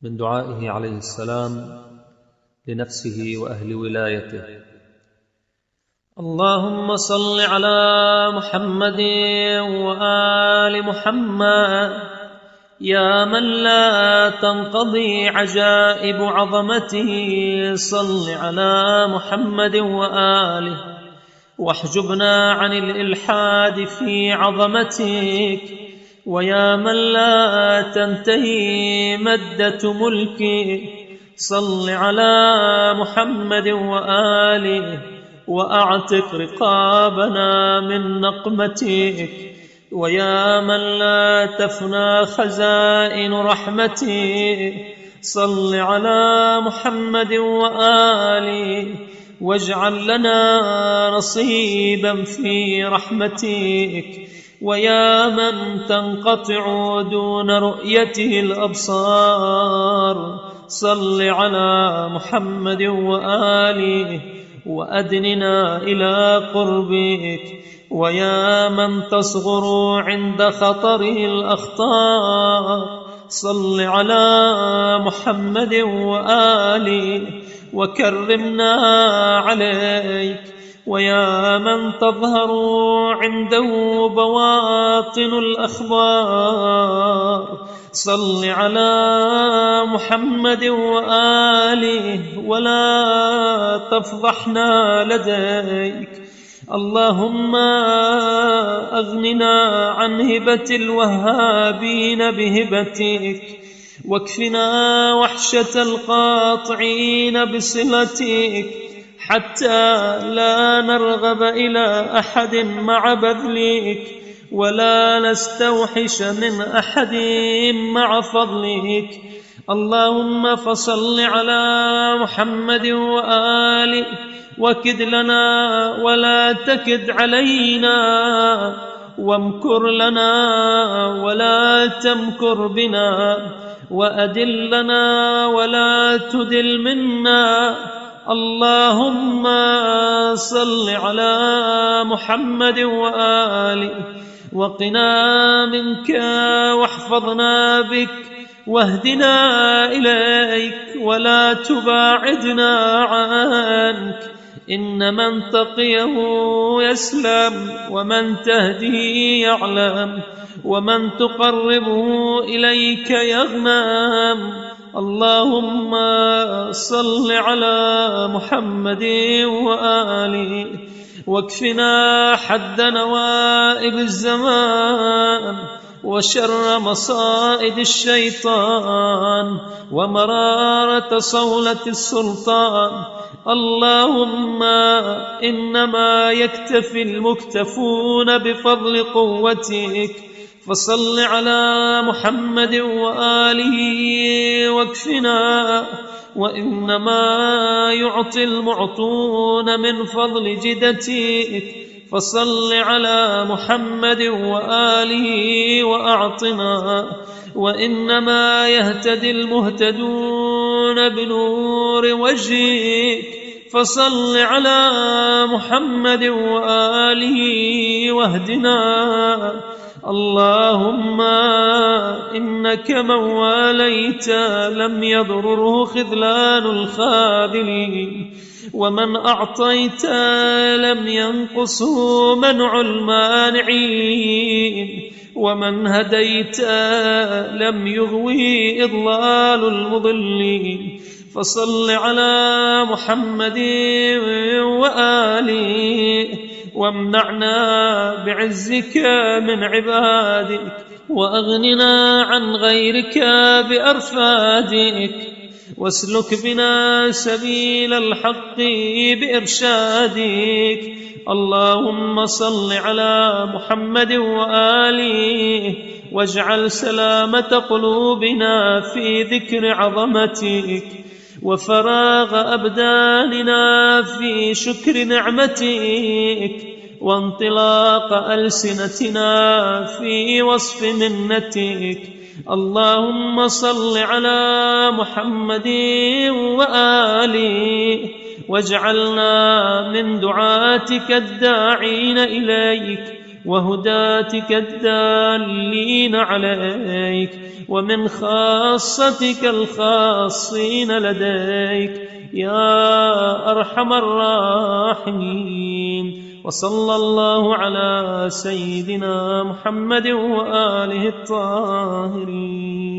من دعائه عليه السلام لنفسه وأهل ولايته: اللهم صل على محمد وآل محمد يا من لا تنقضي عجائب عظمته. صل على محمد وآله واحجبنا عن الإلحاد في عظمتك. ويا من لا تنتهي مدة ملكك، صل على محمد وآله وأعتق رقابنا من نقمتك. ويا من لا تفنى خزائن رحمتك، صل على محمد وآله واجعل لنا نصيبا في رحمتك. ويا من تنقطع دون رؤيته الأبصار، صل على محمد وآله وأدننا إلى قربك. ويا من تصغر عند خطره الأخطار، صل على محمد وآله وكرمنا عليك. ويا من تظهر عنده بواطن الأخبار، صل على محمد وآله ولا تفضحنا لديك. اللهم أغننا عن هبة الوهابين بهبتك، واكفنا وحشة القاطعين بصلتك، حتى لا نرغب إلى أحد مع بذلك ولا نستوحش من أحد مع فضلك. اللهم فصل على محمد وآله وكد لنا ولا تكد علينا، وامكر لنا ولا تمكر بنا، وأدلنا ولا تدل منا. اللهم صل على محمد وآله وقنا منك واحفظنا بك، واهدنا إليك ولا تباعدنا عنك. إن من تقيه يسلم، ومن تهديه يعلم، ومن تقربه إليك يغنم. اللهم صل على محمد وآله واكفنا حد نوائب الزمان وشر مصائد الشيطان ومرارة صولة السلطان. اللهم إنما يكتفي المكتفون بفضل قوتك، فصل على محمد وآله واكفنا. وإنما يعطي المعطون من فضل جدتك، فصل على محمد وآله وأعطنا. وإنما يهتدي المهتدون بنور وجهك، فصل على محمد وآله واهدنا. اللهم إنك من واليت لم يضرره خذلان الخاذلين، ومن أعطيت لم ينقصه منع المانعين، ومن هديت لم يغوي إضلال المضلين. فصل على محمد وآله وامنعنا بعزك من عبادك، وأغننا عن غيرك بأرفادك، واسلك بنا سبيل الحق بإرشادك. اللهم صل على محمد وآله واجعل سلامة قلوبنا في ذكر عظمتك، وفراغ أبداننا في شكر نعمتك، وانطلاق ألسنتنا في وصف منتك. اللهم صل على محمد وآله واجعلنا من دعاتك الداعين إليك، وهداتك الدالين عليك، ومن خاصتك الخاصين لديك يا أرحم الراحمين. وصلى الله على سيدنا محمد وآله الطاهرين.